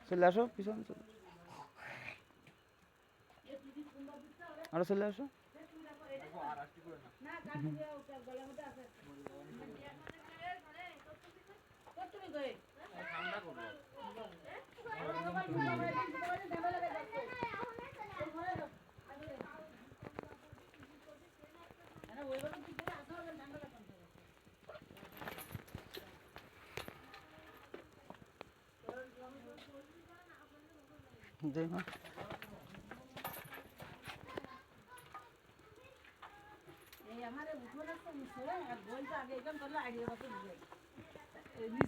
চলে আসো পিছনে চলে আরো চলে আসো যাই মা এই আমারে উঠোনে তো মিশে আর বলতে আগে এখান করলে আইডিয়া কত বুঝে